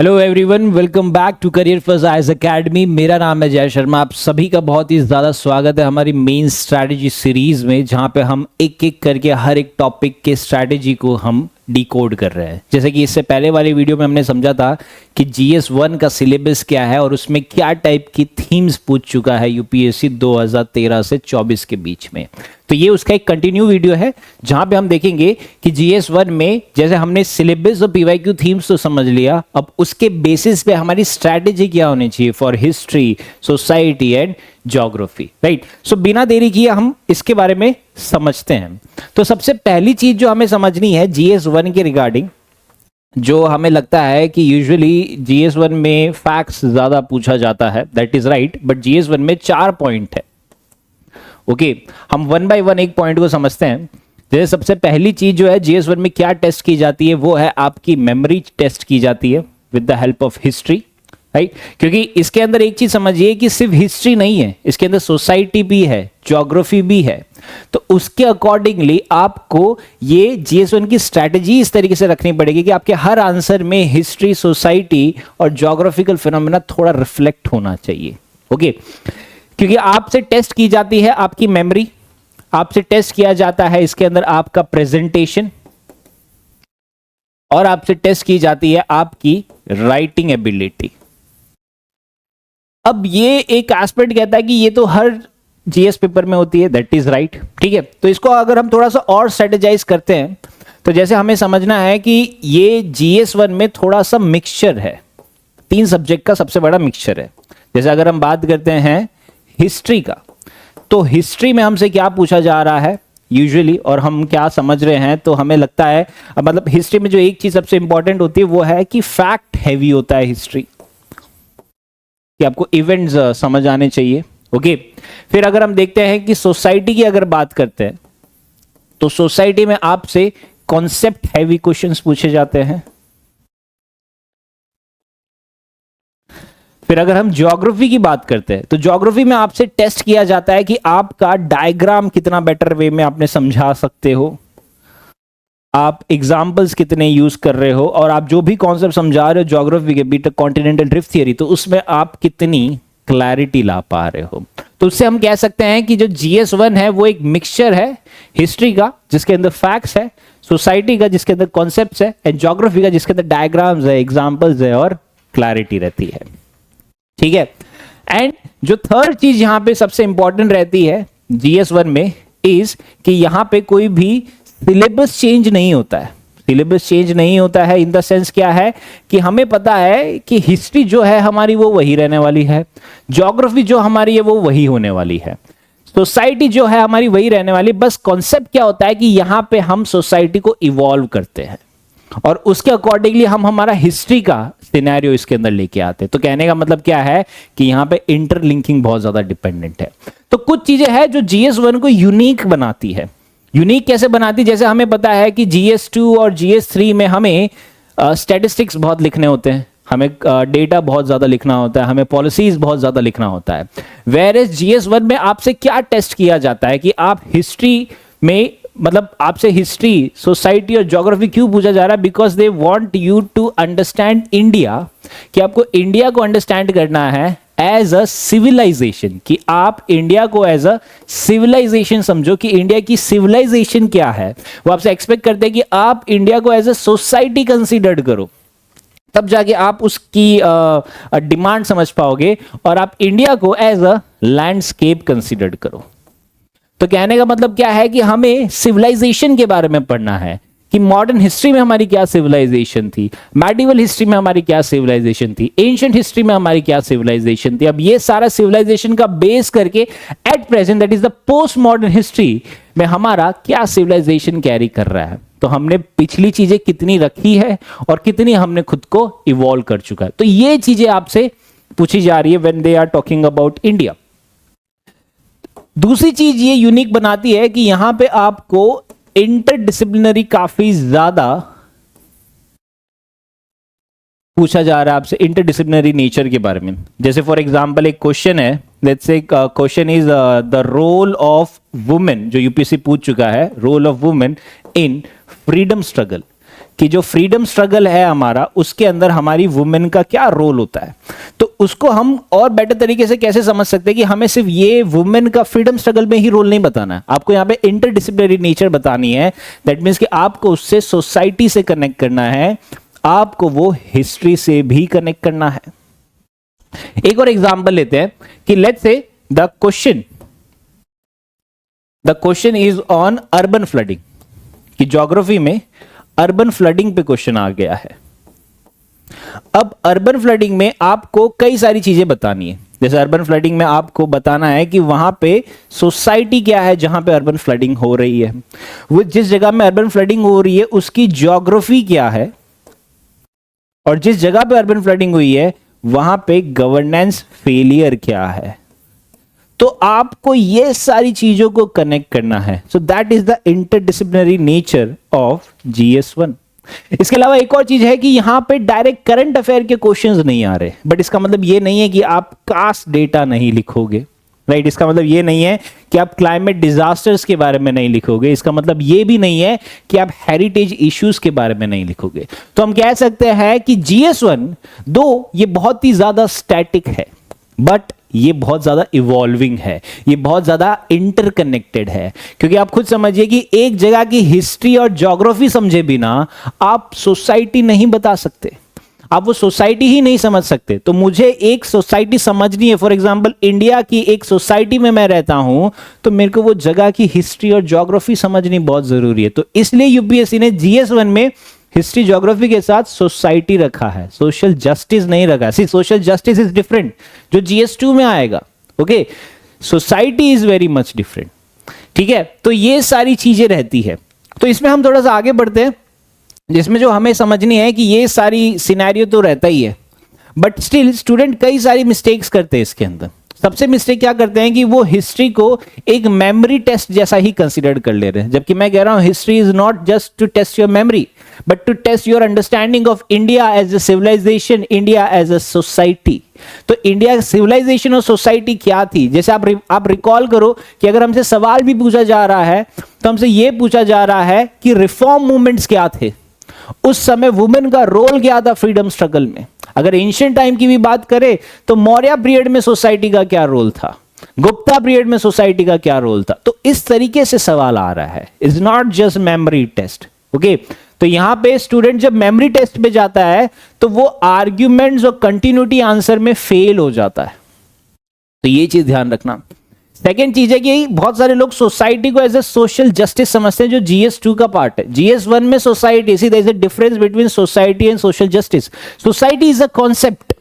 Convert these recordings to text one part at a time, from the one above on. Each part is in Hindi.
Hello everyone, welcome back to career first eyes academy. मेरा नाम है जय शर्मा। आप सभी का बहुत ही ज़्यादा स्वागत है हमारी मेन स्ट्रैटेजी सीरीज़ में, जहां पे हम एक एक करके हर एक टॉपिक के स्ट्रैटेजी को हम डिकोड कर रहे हैं। जैसे कि इससे पहले वाली वीडियो में हमने समझा था कि GS1 का सिलेबस क्या है और उसमें क्या टाइप की थीम्स पूछ चुका है यूपीएससी 2013 से 24 के बीच में। तो ये उसका एक कंटिन्यू वीडियो है जहां पे हम देखेंगे कि GS1 में जैसे हमने सिलेबस और पीवाईक्यू थीम्स तो समझ लिया, अब उसके बेसिस पे हमारी स्ट्रैटेजी क्या होनी चाहिए for history, society and geography, right. So बिना देरी किए हम इसके बारे में समझते हैं। तो सबसे पहली चीज जो हमें समझनी है GS1 के रिगार्डिंग, जो हमें लगता है कि यूजुअली GS1 में फैक्ट्स ज्यादा पूछा जाता है, that is right, but GS1 में 4 पॉइंट है। ओके, हम वन बाय वन एक पॉइंट को समझते हैं। जैसे सबसे पहली चीज जो है GS1 में क्या टेस्ट की जाती है, वो है आपकी मेमोरी टेस्ट की जाती है with the help of history, right. क्योंकि इसके अंदर एक चीज समझिए कि सिर्फ हिस्ट्री नहीं है, इसके अंदर सोसाइटी भी है, ज्योग्राफी भी है। तो उसके अकॉर्डिंगली आपको ये GS1 की स्ट्रैटेजी इस तरीके से रखनी पड़ेगी कि आपके हर आंसर में हिस्ट्री, सोसाइटी और ज्योग्राफिकल फिनोमेना थोड़ा रिफ्लेक्ट होना चाहिए। ओके, क्योंकि आपसे टेस्ट की जाती है आपकी मेमोरी, आपसे टेस्ट किया जाता है इसके अंदर आपका प्रेजेंटेशन, और आपसे टेस्ट की जाती है आपकी राइटिंग एबिलिटी। अब ये एक एस्पेक्ट कहता है कि ये तो हर GS पेपर में होती है, दैट इज राइट, ठीक है। तो इसको अगर हम थोड़ा सा और स्ट्रेटेजाइज करते हैं तो जैसे हमें समझना है कि ये GS1 में थोड़ा सा मिक्सचर है, 3 सब्जेक्ट का सबसे बड़ा मिक्सचर है। जैसे अगर हम बात करते हैं हिस्ट्री का, तो हिस्ट्री में हमसे क्या पूछा जा रहा है यूजुअली, और हम क्या समझ रहे हैं, तो हमें लगता है मतलब हिस्ट्री में जो एक चीज सबसे इंपॉर्टेंट होती है वो है कि फैक्ट हैवी होता है हिस्ट्री, कि आपको इवेंट्स समझ आने चाहिए। ओके, फिर अगर हम देखते हैं कि सोसाइटी की अगर बात करते हैं, तो सोसाइटी में आपसे कॉन्सेप्ट हैवी क्वेश्चंस पूछे जाते हैं। फिर अगर हम ज्योग्राफी की बात करते हैं, तो ज्योग्राफी में आपसे टेस्ट किया जाता है कि आपका डायग्राम कितना बेटर वे में आपने समझा सकते हो, आप एग्जाम्पल्स कितने यूज कर रहे हो, और आप जो भी कॉन्सेप्ट समझा रहे हो ज्योग्राफी के, बीट कॉन्टिनेंटल ड्रिफ्ट थियरी, तो उसमें आप कितनी क्लैरिटी ला पा रहे हो। तो उससे हम कह सकते हैं कि जो GS1 है वो एक मिक्सचर है हिस्ट्री का जिसके अंदर फैक्ट्स है, सोसाइटी का जिसके अंदर कॉन्सेप्ट्स है, एंड ज्योग्राफी का जिसके अंदर डायग्राम्स है, एग्जाम्पल्स है और क्लैरिटी रहती है, ठीक है। एंड जो थर्ड चीज यहां पे सबसे इंपॉर्टेंट रहती है GS1 में इज कि यहां पे कोई भी सिलेबस चेंज नहीं होता है। सिलेबस चेंज नहीं होता है इन द सेंस क्या है कि हमें पता है कि हिस्ट्री जो है हमारी वो वही रहने वाली है, ज्योग्राफी जो हमारी है वो वही होने वाली है, सोसाइटी जो है हमारी वही रहने वाली। बस कॉन्सेप्ट क्या होता है कि यहां पे हम सोसाइटी को इवॉल्व करते हैं और उसके अकॉर्डिंगली हम हमारा हिस्ट्री का सिनेरियो इसके अंदर लेके आते हैं। तो कहने का मतलब क्या है कि यहां पे इंटरलिंकिंग बहुत ज्यादा डिपेंडेंट है। तो कुछ चीजें हैं जो GS1 को यूनिक बनाती है। यूनिक कैसे बनाती है? जैसे हमें पता है कि GS2 और GS3 में हमें स्टैटिस्टिक्स बहुत लिखने होते हैं, हमें डेटा बहुत ज्यादा लिखना होता है, हमें पॉलिसीज बहुत ज्यादा लिखना होता है। वेयरएज GS1 में आपसे क्या टेस्ट किया जाता है कि आप हिस्ट्री में, मतलब आपसे हिस्ट्री, सोसाइटी और ज्योग्राफी क्यों पूछा जा रहा है? Because they want you to understand India, कि आपको इंडिया को अंडरस्टैंड करना है एज अ सिविलाइजेशन, कि आप इंडिया को एज अ सिविलाइजेशन समझो, कि इंडिया की सिविलाइजेशन क्या है। वो आपसे एक्सपेक्ट करते हैं कि आप इंडिया को एज अ सोसाइटी कंसीडर्ड करो, तब जाके आप उसकी डिमांड समझ पाओगे, और आप इंडिया को एज अ लैंडस्केप कंसीडर्ड करो। तो कहने का मतलब क्या है कि हमें सिविलाइजेशन के बारे में पढ़ना है कि मॉडर्न हिस्ट्री में हमारी क्या सिविलाइजेशन थी, मेडिवल हिस्ट्री में हमारी क्या सिविलाइजेशन थी, एंशिएंट हिस्ट्री में हमारी क्या सिविलाइजेशन थी। अब ये सारा सिविलाइजेशन का बेस करके at present, that is the post modern history में हमारा क्या सिविलाइजेशन कैरी कर रहा है। तो हमने पिछली चीजें कितनी रखी है और कितनी हमने खुद को इवॉल्व कर चुका है। तो ये चीजें आपसे पूछी जा रही है when they are talking about India. दूसरी चीज ये यूनिक बनाती है कि यहां पे आपको इंटरडिसिप्लिनरी काफी ज्यादा पूछा जा रहा है आपसे, इंटरडिसिप्लिनरी नेचर के बारे में। जैसे फॉर एग्जांपल एक क्वेश्चन है, let's say question is the role of women, जो यूपीएससी पूछ चुका है, role of women in freedom struggle. कि जो फ्रीडम स्ट्रगल है हमारा, उसके अंदर हमारी वुमेन का क्या रोल होता है। तो उसको हम और बेटर तरीके से कैसे समझ सकते हैं कि हमें सिर्फ ये वुमेन का फ्रीडम स्ट्रगल में ही रोल नहीं बताना है, आपको यहाँ पे इंटरडिसिप्लिनरी नेचर बतानी है। दैट मीन्स कि आपको उससे सोसाइटी से कनेक्ट करना है, आपको वो हिस्ट्री से भी कनेक्ट करना है। एक और एग्जांपल लेते हैं कि let's say the question is on urban flooding, कि ज्योग्राफी में अर्बन फ्लडिंग पे क्वेश्चन आ गया है। अब अर्बन फ्लडिंग में आपको कई सारी चीजें बतानी है। जैसे अर्बन फ्लडिंग में आपको बताना है कि वहां पे सोसाइटी क्या है जहां पे अर्बन फ्लडिंग हो रही है, वो जिस जगह में अर्बन फ्लडिंग हो रही है उसकी ज्योग्राफी क्या है, और जिस जगह पे अर्बन फ्लडिंग हुई है वहां पे गवर्नेंस फेलियर क्या है। तो आपको ये सारी चीजों को कनेक्ट करना है। So that is the interdisciplinary nature of GS1। इसके अलावा एक और चीज है कि यहां पे डायरेक्ट करंट अफेयर के क्वेश्चंस नहीं आ रहे, बट इसका मतलब ये नहीं है कि आप कास्ट डेटा नहीं लिखोगे, राइट। इसका मतलब ये नहीं है कि आप क्लाइमेट डिजास्टर्स के बारे में नहीं लिखोगे, इसका मतलब ये भी नहीं है कि आप हेरिटेज इश्यूज के बारे में नहीं लिखोगे। तो हम कह सकते हैं कि GS1 दो ये बहुत ही ज्यादा स्टैटिक है, बट ये बहुत ज्यादा इवॉल्विंग है, ये बहुत ज्यादा इंटरकनेक्टेड है। क्योंकि आप खुद समझिए कि एक जगह की हिस्ट्री और ज्योग्राफी समझे बिना आप सोसाइटी नहीं बता सकते, आप वो सोसाइटी ही नहीं समझ सकते। तो मुझे एक सोसाइटी समझनी है, फॉर एग्जांपल इंडिया की एक सोसाइटी में मैं रहता हूं, तो मेरे को वो जगह की हिस्ट्री और ज्योग्राफी समझनी बहुत जरूरी है। तो इसलिए यूपीएससी ने GS1 में हिस्ट्री ज्योग्राफी के साथ सोसाइटी रखा है, सोशल जस्टिस नहीं रखा। सी सोशल जस्टिस इज डिफरेंट, जो GS2 में आएगा। Okay, society is very much different, ठीक है। तो ये सारी चीजें रहती है। तो इसमें हम थोड़ा सा आगे बढ़ते हैं, जिसमें जो हमें समझनी है कि ये सारी सिनेरियो तो रहता ही है, बट स्टिल स्टूडेंट कई सारी मिस्टेक्स करते हैं इसके अंदर। सबसे मिस्टेक क्या करते हैं कि वो हिस्ट्री को एक मेमोरी टेस्ट जैसा ही कंसीडर कर ले रहे हैं, जबकि मैं कह रहा हूं history is not just to test your memory, but to test your understanding of India as a civilization, India as a society. तो इंडिया सिविलाइजेशन और सोसाइटी क्या थी, जैसे आप रिकॉल करो कि अगर हमसे सवाल भी पूछा जा रहा है तो हमसे यह पूछा जा रहा है कि रिफॉर्म मूवमेंट्स क्या थे, उस समय वुमेन का रोल क्या था फ्रीडम स्ट्रगल में। अगर एंशिएंट टाइम की भी बात करें तो मौर्य पीरियड में सोसाइटी का क्या रोल था, गुप्ता पीरियड में सोसाइटी का क्या रोल था। तो इस तरीके से सवाल आ रहा है, is not just memory test. Okay, तो यहां पे स्टूडेंट जब मेमोरी टेस्ट में जाता है तो वो आर्ग्यूमेंट्स और कंटिन्यूटी आंसर में फेल हो जाता है। तो ये चीज ध्यान रखना। सेकेंड चीज है कि बहुत सारे लोग सोसाइटी को एज ए सोशल जस्टिस समझते हैं, जो GS2 का पार्ट है। GS1 में society, see there is a difference between society and social justice. Society is a concept,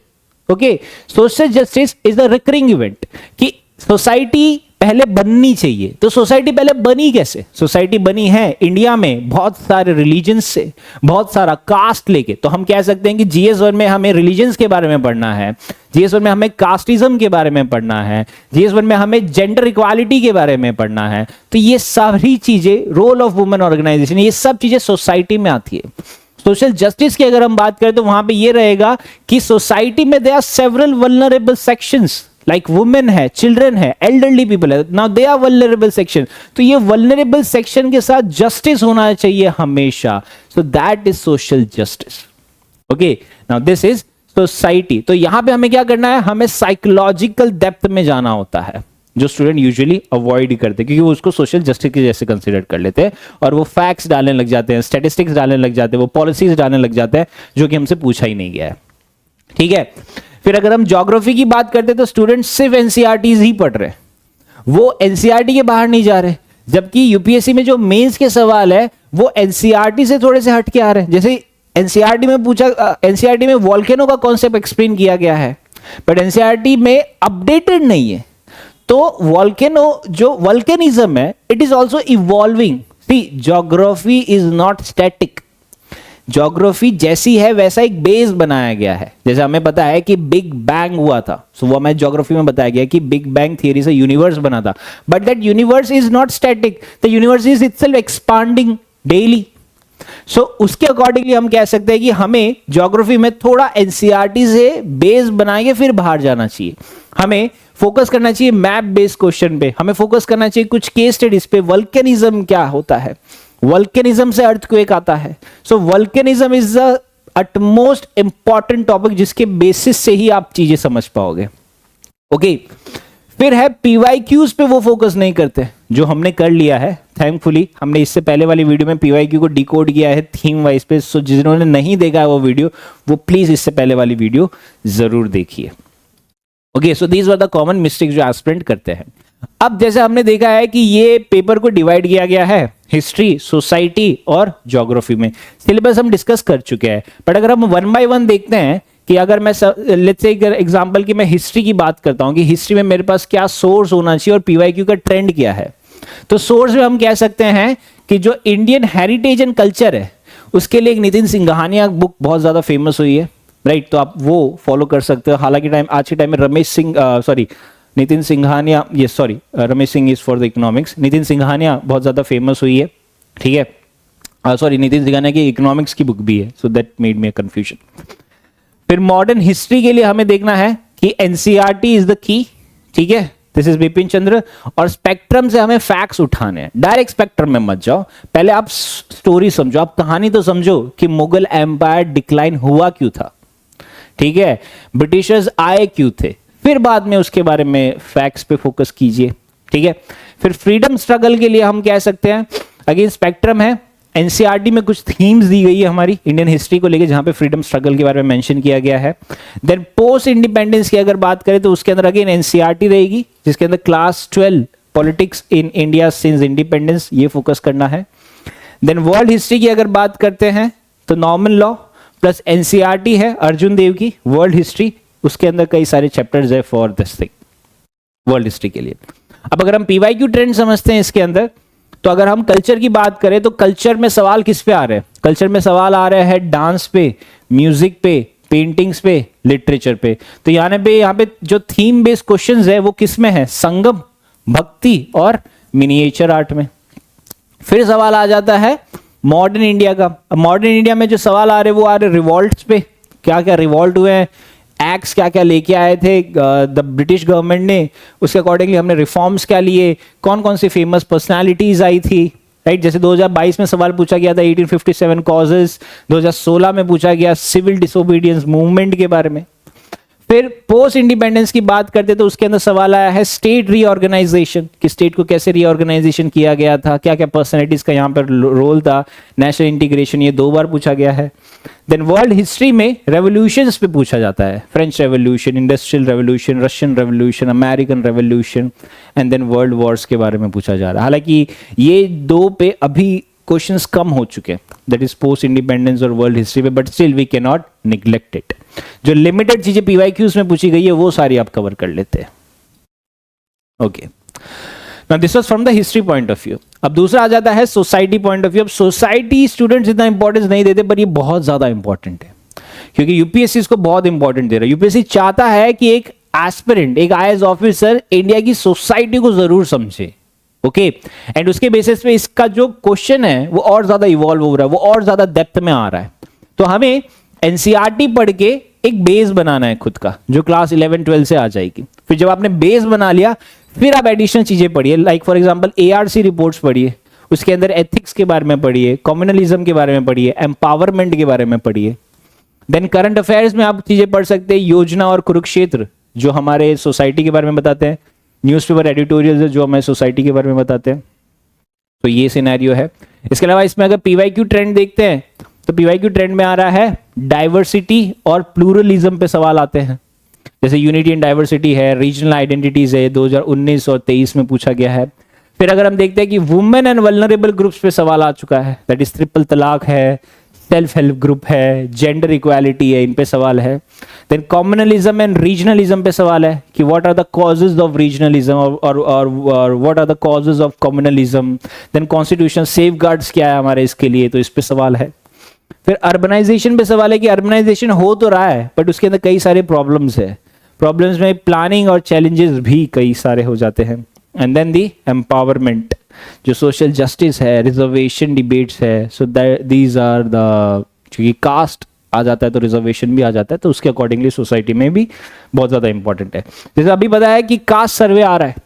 okay, social justice is a recurring event, कि सोसाइटी पहले बननी चाहिए। तो सोसाइटी पहले बनी कैसे? सोसाइटी बनी है इंडिया में बहुत सारे रिलीजन्स से, बहुत सारा कास्ट लेके। तो हम कह सकते हैं कि GS1 में हमें रिलीजन्स के बारे में पढ़ना है, GS1 में हमें कास्टिज्म के बारे में पढ़ना है, GS1 में हमें जेंडर इक्वालिटी के बारे में पढ़ना है। तो ये सारी चीजें, रोल ऑफ वुमेन ऑर्गेनाइजेशन, ये सब चीजें सोसाइटी में आती है। सोशल जस्टिस की अगर हम बात करें तो वहां पे ये रहेगा कि सोसाइटी में there are several vulnerable sections, like women है, चिल्ड्रन है, एल्डरली पीपल है, now they are vulnerable section. तो ये वल्नरेबल सेक्शन के साथ जस्टिस होना चाहिए हमेशा। So that is social justice. Okay, now this is society. तो यहां पे हमें क्या करना है, हमें साइकोलॉजिकल डेप्थ में जाना होता है, जो स्टूडेंट यूजुअली अवॉइड करते हैं, क्योंकि वो उसको सोशल जस्टिस के जैसे कंसीडर कर लेते हैं और वो फैक्ट्स डालने लग जाते हैं, स्टैटिस्टिक्स डालने लग जाते हैं, वो पॉलिसीज डालने लग जाते हैं जो कि हमसे पूछा ही नहीं गया है। ठीक है, फिर अगर हम ज्योग्राफी की बात करते हैं तो स्टूडेंट सिर्फ एनसीईआरटीज ही पढ़ रहे हैं, वो एनसीईआरटी के बाहर नहीं जा रहे, जबकि यूपीएससी में जो मेंस के सवाल है वो एनसीईआरटी से थोड़े से हट के आ रहे हैं। जैसे एनसीईआरटी में पूछा, एनसीईआरटी में वोल्केनो का कॉन्सेप्ट एक्सप्लेन किया गया है, बट एनसीईआरटी में अपडेटेड नहीं है। तो वोल्केनो, जो वोल्केनिज्म है, it is also evolving. See, geography is not static, geography जैसी है वैसा एक बेस बनाया गया है। जैसे हमें पता है कि बिग बैंग हुआ था, सो वो हमें ज्योग्राफी में बताया गया कि बिग बैंग थियरी से यूनिवर्स बना था, but that universe is not static, the universe is itself expanding daily. So उसके अकॉर्डिंगली हम कह सकते हैं कि हमें ज्योग्राफी में थोड़ा एनसीईआरटी से बेस बना के फिर बाहर जाना चाहिए। हमें फोकस करना चाहिए मैप बेस्ड क्वेश्चन पे, हमें फोकस करना चाहिए कुछ केस स्टडीज पे, वल्केनिज्म क्या होता है, वल्केनिज्म से अर्थक्वेक आता है। So volcanism is the utmost important topic जिसके बेसिस से ही आप चीजें समझ पाओगे। ओके, फिर है पीवाईक्यूज पे वो फोकस नहीं करते, जो हमने कर लिया है थैंकफुली। हमने इससे पहले वाली वीडियो में पीवाईक्यू को डिकोड किया है थीम वाइज पे। सो जिन्होंने नहीं देखा है वो वीडियो, वो प्लीज इससे पहले वाली वीडियो जरूर देखिए। Okay, so these were the common mistakes जो एस्पिरेंट करते हैं। अब जैसे हमने देखा है कि ये पेपर को डिवाइड किया गया है हिस्ट्री, सोसाइटी और ज्योग्राफी में। सिलेबस हम डिस्कस कर चुके हैं, बट अगर हम वन बाय वन देखते हैं कि अगर मैं लेट्स से एग्जांपल की मैं हिस्ट्री की बात करता हूं कि हिस्ट्री में मेरे पास क्या सोर्स होना चाहिए और पीवाईक्यू का ट्रेंड क्या है, तो सोर्स में हम कह सकते हैं कि जो इंडियन हेरिटेज एंड कल्चर है उसके लिए एक नितिन सिंघानिया बुक बहुत ज्यादा फेमस हुई है, राइट। तो आप वो फॉलो कर सकते हो। हालांकि आज के टाइम में नितिन सिंघानिया, ये sorry Ramesh Singh is for the economics, Nitin Singhania बहुत ज्यादा फेमस हुई है, ठीक है। सॉरी, नितिन सिंघानिया की इकोनॉमिक्स की बुक भी है, so that made me a confusion. फिर मॉडर्न हिस्ट्री के लिए हमें देखना है कि एनसीईआरटी इज द की, ठीक है, दिस इज बिपिन चंद्र। और स्पेक्ट्रम से हमें फैक्ट्स उठाने हैं, डायरेक्ट स्पेक्ट्रम में मत जाओ, पहले आप स्टोरी समझो, आप कहानी तो समझो कि मुगल एम्पायर डिक्लाइन हुआ क्यों था, ठीक है, ब्रिटिशर्स आए क्यों थे, फिर बाद में उसके बारे में फैक्ट्स पे फोकस कीजिए, ठीक है। फिर फ्रीडम स्ट्रगल के लिए हम कह सकते हैं अगेन स्पेक्ट्रम है, एनसीईआरटी में कुछ थीम्स दी गई है हमारी इंडियन हिस्ट्री को लेके जहां पे फ्रीडम स्ट्रगल के बारे में मेंशन किया गया है। देन पोस्ट इंडिपेंडेंस की अगर बात करें तो उसके अंदर अगेन एनसीईआरटी रहेगी जिसके अंदर class 12 politics in India since independence, ये फोकस करना है। देन वर्ल्ड हिस्ट्री की अगर बात करते हैं तो नॉर्मन लॉ प्लस एनसीईआरटी है अर्जुन देव की वर्ल्ड हिस्ट्री, उसके अंदर कई सारे चैप्टर्स है for this thing world history के लिए। अब अगर हम पीवाईक्यू ट्रेंड समझते हैं इसके अंदर, तो अगर हम कल्चर की बात करें तो कल्चर में सवाल किस पे आ रहे हैं, कल्चर में सवाल आ रहे हैं डांस पे, म्यूजिक पे, पेंटिंग्स पे, लिटरेचर पे। तो यहाँ पे जो थीम बेस्ड क्वेश्चंस है वो किस में है, संगम, भक्ति और मिनिएचर आर्ट में। फिर सवाल आ जाता है मॉडर्न इंडिया का। मॉडर्न इंडिया में जो सवाल आ रहे वो आ रहे रिवॉल्ट्स पे, क्या क्या रिवॉल्ट हुए हैं, एक्ट्स क्या क्या लेके आए थे द ब्रिटिश गवर्नमेंट ने, उसके अकॉर्डिंगली हमने रिफॉर्म्स क्या लिए, कौन कौन सी फेमस पर्सनालिटीज आई थी, राइट। जैसे 2022 में सवाल पूछा गया था 1857 कॉजेस, 2016 में पूछा गया सिविल डिसोबीडियंस मूवमेंट के बारे में। फिर पोस्ट इंडिपेंडेंस की बात करते तो उसके अंदर सवाल आया है स्टेट रीऑर्गेनाइजेशन, कि स्टेट को कैसे रीऑर्गेनाइजेशन किया गया था, क्या क्या पर्सनैलिटीज का यहाँ पर रोल था, नेशनल इंटीग्रेशन, ये 2 बार पूछा गया है। देन वर्ल्ड हिस्ट्री में रेवोल्यूशंस पे पूछा जाता है, French revolution, industrial revolution, Russian revolution, American revolution and then world wars के बारे में पूछा जा रहा है। हालांकि ये 2 पे अभी क्वेश्चंस कम हो चुके हैं, दैट इज पोस्ट इंडिपेंडेंस और वर्ल्ड हिस्ट्री पे, but still we can not neglect it. जो लिमिटेड चीजें पीवाईक्यूज में पूछी गई है वो सारी आप कवर कर लेते हैं। Okay, now this was from the history point of view. अब दूसरा आ जाता है सोसाइटी पॉइंट ऑफ व्यू। अब सोसाइटी स्टूडेंट्स इतना इंपॉर्टेंस नहीं देते, पर ये बहुत ज्यादा इंपॉर्टेंट है क्योंकि यूपीएससी इसको बहुत इंपॉर्टेंट दे रहा है। यूपीएससी चाहता है कि एक एस्पिरेंट, एक आईएएस ऑफिसर इंडिया की सोसाइटी को जरूर समझे, ओके, एंड उसके बेसिस पे इसका जो क्वेश्चन है वो और ज्यादा इवॉल्व हो रहा है, वो और ज्यादा डेप्थ में आ रहा है। तो हमें एनसीईआरटी पढ़ के एक बेस बनाना है खुद का, जो क्लास 11-12 से आ जाएगी। फिर जब आपने बेस बना लिया फिर आप एडिशनल चीजें पढ़िए, like for example ARC reports पढ़िए, उसके अंदर एथिक्स के बारे में पढ़िए, कम्युनलिज्म के बारे में पढ़िए, एम्पावरमेंट के बारे में पढ़िए। देन करंट अफेयर्स में आप चीजें पढ़ सकते हैं, योजना और कुरुक्षेत्र जो हमारे सोसाइटी के बारे में बताते हैं, न्यूज़पेपर एडिटोरियल जो हमारे सोसाइटी के बारे में बताते हैं। तो ये सिनेरियो है। इसके अलावा इसमें अगर पीवाईक्यू ट्रेंड देखते हैं तो पीवाईक्यू ट्रेंड में आ रहा है डाइवर्सिटी और प्लूरलिज्म पे सवाल आते हैं, जैसे यूनिटी एंड डाइवर्सिटी है, रीजनल आइडेंटिटीज है, 2019 और 23 में पूछा गया है। फिर अगर हम देखते हैं कि वुमेन एंड वल्नरेबल ग्रुप्स पे सवाल आ चुका है, दैट इज ट्रिपल तलाक है, सेल्फ हेल्प ग्रुप है, जेंडर इक्वालिटी है, इन पे सवाल है। देन कम्युनलिज्म एंड रीजनलिज्म पे सवाल है कि what are the causes of regionalism और what are the causes of communalism. Then constitution safeguards क्या है हमारे इसके लिए, तो इस पे सवाल है। फिर अर्बनाइजेशन पे सवाल है कि अर्बनाइजेशन हो तो रहा है बट उसके अंदर कई सारे प्रॉब्लम्स है, प्रॉब्लम्स में प्लानिंग और चैलेंजेस भी कई सारे हो जाते हैं। एंड देन दी एम्पावरमेंट, जो सोशल जस्टिस है, रिजर्वेशन डिबेट्स है, सो दीज आर द, क्योंकि कास्ट आ जाता है तो रिजर्वेशन भी आ जाता है, तो उसके अकॉर्डिंगली सोसाइटी में भी बहुत ज्यादा इंपॉर्टेंट है। जैसे अभी बताया कि कास्ट सर्वे आ रहा है,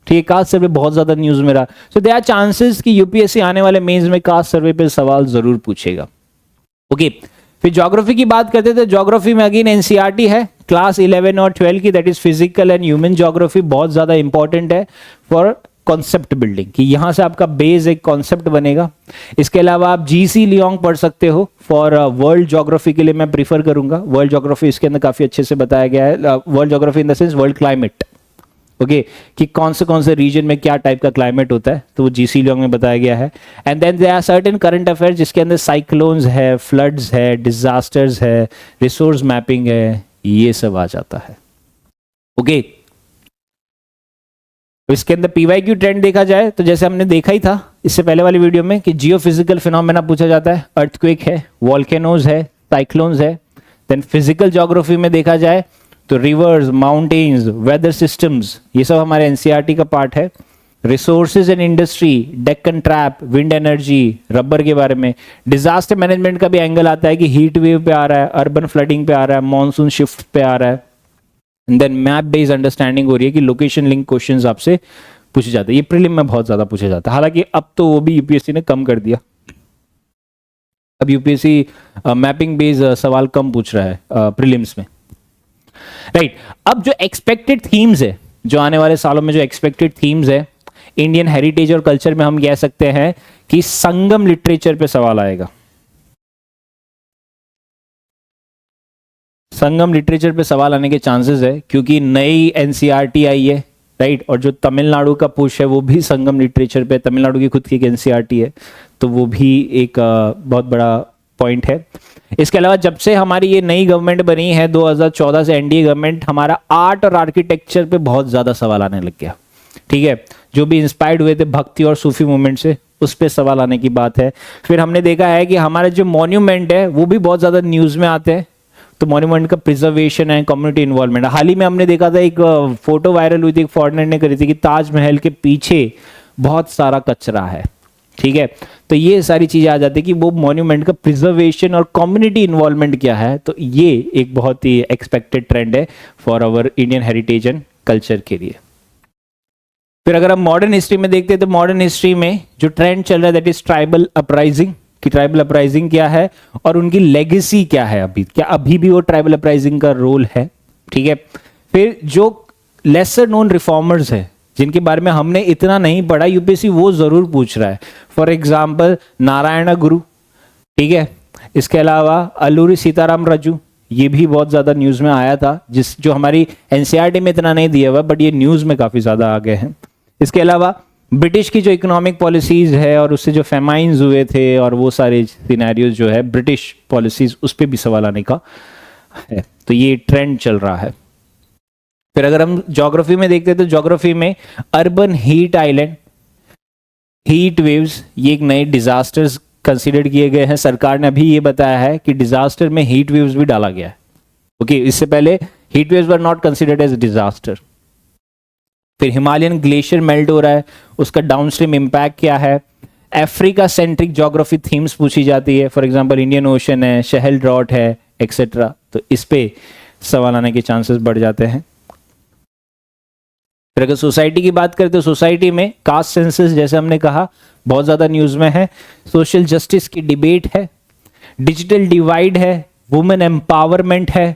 ठीक है, कास्ट सर्वे बहुत ज्यादा न्यूज में रहा, सो देयर आर चांसेस कि यूपीएससी आने वाले मेंस में कास्ट सर्वे पे सवाल जरूर पूछेगा। ओके, फिर ज्योग्राफी की बात करते थे। ज्योग्राफी में अगेन एनसीईआरटी है क्लास 11 और 12 की, that is physical and human geography, बहुत ज्यादा इंपॉर्टेंट है फॉर कॉन्सेप्ट बिल्डिंग, कि यहां से आपका बेस एक कॉन्सेप्ट बनेगा। इसके अलावा आप जीसी लियोंग पढ़ सकते हो फॉर वर्ल्ड ज्योग्राफी के लिए, मैं प्रीफर करूंगा। वर्ल्ड ज्योग्राफी इसके अंदर काफी अच्छे से बताया गया है, world geography in the sense world climate, okay, कि कौन से रीजन में क्या टाइप का क्लाइमेट होता है, तो वो जीसी लियोंग में बताया गया है। And then there are certain current affairs जिसके अंदर साइक्लोन्स है, फ्लड्स है, डिजास्टर्स है, रिसोर्स मैपिंग है, ये सब आ जाता है। ओके, इसके अंदर पीवाईक्यू ट्रेंड देखा जाए तो जैसे हमने देखा ही था इससे पहले वाली वीडियो में कि जियोफिजिकल फिनोमेना पूछा जाता है, अर्थक्वेक है, वॉल्केनोज है, साइक्लोन्स है। देन फिजिकल ज्योग्राफी में देखा जाए तो रिवर्स, माउंटेन्स, वेदर सिस्टम्स, ये सब हमारे एनसीईआरटी का पार्ट है। Resources and industry, Deccan trap, wind energy, rubber के बारे में। डिजास्टर मैनेजमेंट का भी एंगल आता है कि हीट वेव पे आ रहा है, अर्बन फ्लडिंग पे आ रहा है, मॉनसून शिफ्ट पे आ रहा है। देन मैप बेस्ड अंडरस्टैंडिंग हो रही है कि लोकेशन लिंक क्वेश्चंस आपसे पूछे जाते हैं, ये प्रीलिम में बहुत ज्यादा पूछे जाता है, हालांकि अब तो वो भी यूपीएससी ने कम कर दिया, अब यूपीएससी मैपिंग बेस्ड सवाल कम पूछ रहा है प्रीलिम्स में, राइट। अब जो एक्सपेक्टेड थीम्स है, जो आने वाले सालों में जो एक्सपेक्टेड थीम्स है इंडियन हेरिटेज और कल्चर में, हम कह सकते हैं कि संगम लिटरेचर पे सवाल आएगा। संगम लिटरेचर पे सवाल आने के चांसेस है क्योंकि नई एनसीईआरटी आई है, राइट, और जो तमिलनाडु का पुश है वो भी संगम लिटरेचर पे, तमिलनाडु की खुद की एक एनसीईआरटी है, तो वो भी एक बहुत बड़ा पॉइंट है। इसके अलावा जब से हमारी ये नई गवर्नमेंट बनी है 2014 से, एनडीए गवर्नमेंट, हमारा आर्ट और आर्किटेक्चर पे बहुत ज्यादा सवाल आने लग गया, ठीक है, जो भी इंस्पायर्ड हुए थे भक्ति और सूफी मूवमेंट से, उस पे सवाल आने की बात है। फिर हमने देखा है कि हमारे जो मॉन्यूमेंट है वो भी बहुत ज्यादा न्यूज में आते हैं, तो मॉन्यूमेंट का प्रिजर्वेशन है, कम्युनिटी इन्वॉल्वमेंट। हाल ही में हमने देखा था एक फोटो वायरल हुई थी, एक फॉरेनर ने करी थी कि ताजमहल के पीछे बहुत सारा कचरा है, ठीक है, तो ये सारी चीजें आ जाती है कि वो मॉन्यूमेंट का प्रिजर्वेशन और कम्युनिटी इन्वॉल्वमेंट क्या है, तो ये एक बहुत ही एक्सपेक्टेड ट्रेंड है for our Indian heritage and culture के लिए। फिर अगर हम मॉडर्न हिस्ट्री में देखते हैं तो मॉडर्न हिस्ट्री में जो ट्रेंड चल रहा है दैट इज ट्राइबल अपराइजिंग, कि ट्राइबल अपराइजिंग क्या है और उनकी लेगेसी क्या है, अभी क्या अभी भी वो ट्राइबल अपराइजिंग का रोल है, ठीक है। फिर जो लेसर नोन रिफॉर्मर्स है जिनके बारे में हमने इतना नहीं पढ़ा, यूपीएससी वो जरूर पूछ रहा है। फॉर एग्जाम्पल नारायण गुरु, ठीक है, इसके अलावा अल्लूरी सीताराम राजू, ये भी बहुत ज्यादा न्यूज में आया था, जो हमारी एनसीईआरटी में इतना नहीं दिया हुआ, बट ये न्यूज में काफी ज्यादा आ गए हैं। इसके अलावा ब्रिटिश की जो इकोनॉमिक पॉलिसीज है और उससे जो फेमाइंस हुए थे और वो सारे सिनेरियोज जो है ब्रिटिश पॉलिसीज, उस पर भी सवाल आने का है, तो ये ट्रेंड चल रहा है। फिर अगर हम ज्योग्राफी में देखते हैं तो ज्योग्राफी में urban heat island, heat waves, ये एक नए डिजास्टर्स कंसीडर किए गए हैं। सरकार ने अभी ये बताया है कि डिजास्टर में हीट वेव्स भी डाला गया है, ओके, इससे पहले heat waves were not considered as disaster. फिर हिमालयन ग्लेशियर मेल्ट हो रहा है, उसका डाउनस्ट्रीम इंपैक्ट क्या है। अफ्रीका सेंट्रिक ज्योग्राफी थीम्स पूछी जाती है, फॉर एग्जांपल इंडियन ओशन है, शहल ड्रॉट है, एक्सेट्रा, तो इस पे सवाल आने के चांसेस बढ़ जाते हैं। फिर अगर सोसाइटी की बात करें तो सोसाइटी में कास्ट सेंसस, जैसे हमने कहा, बहुत ज्यादा न्यूज में है। सोशल जस्टिस की डिबेट है, डिजिटल डिवाइड है, वुमेन एम्पावरमेंट है,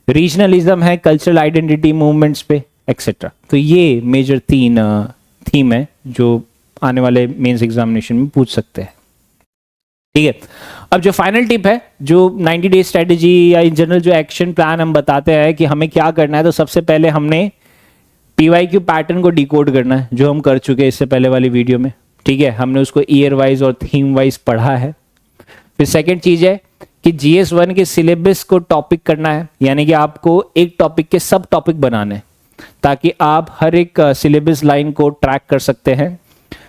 रीजनलिज्म है, कल्चरल आइडेंटिटी मूवमेंट्स पे, एक्सेट्रा। तो ये मेजर 3 थीम है जो आने वाले मेंस एग्जामिनेशन में पूछ सकते हैं, ठीक है। अब जो फाइनल टिप है, जो 90 डे स्ट्रेटेजी या इन जनरल जो एक्शन प्लान हम बताते हैं कि हमें क्या करना है, तो सबसे पहले हमने पीवाईक्यू पैटर्न को डिकोड करना है, जो हम कर चुके हैं इससे पहले वाली वीडियो में, ठीक है, हमने उसको ईयर वाइज और थीम वाइज पढ़ा है। फिर सेकेंड चीज है कि GS1 के सिलेबस को टॉपिक करना है, यानी कि आपको एक टॉपिक के सब टॉपिक बनाने हैं ताकि आप हर एक सिलेबस लाइन को ट्रैक कर सकते हैं।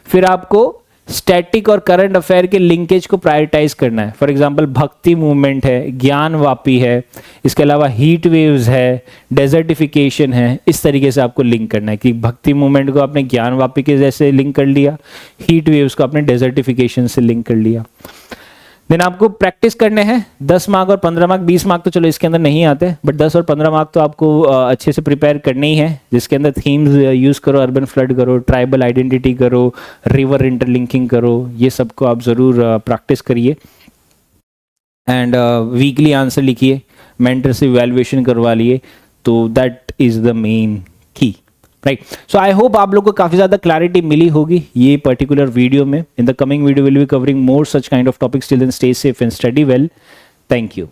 फिर आपको स्टैटिक और करंट अफेयर के लिंकेज को प्रायोरिटाइज करना है। फॉर एग्जांपल भक्ति मूवमेंट है, ज्ञान वापी है, इसके अलावा हीट वेव्स है, डेजर्टिफिकेशन है, इस तरीके से आपको लिंक करना है कि भक्ति मूवमेंट को आपने ज्ञान वापी के जैसे लिंक कर लिया, हीट वेव्स को आपने डेजर्टिफिकेशन से लिंक कर लिया। देन आपको प्रैक्टिस करने हैं 10 मार्क और 15 मार्क। 20 मार्क तो चलो इसके अंदर नहीं आते, बट 10 और 15 मार्क तो आपको अच्छे से प्रिपेयर करने ही है, जिसके अंदर थीम्स यूज करो, अर्बन फ्लड करो, ट्राइबल आइडेंटिटी करो, रिवर इंटरलिंकिंग करो, ये सबको आप ज़रूर प्रैक्टिस करिए। एंड वीकली आंसर लिखिए, मेंटर से इवैल्यूएशन करवा लिए, तो दैट इज़ द मेन की, राइट। सो आई होप आप लोग को काफ़ी ज़्यादा क्लैरिटी मिली होगी ये पर्टिकुलर वीडियो में। In the coming video will be covering more such kind of topics. Till then stay safe and study well. Thank you.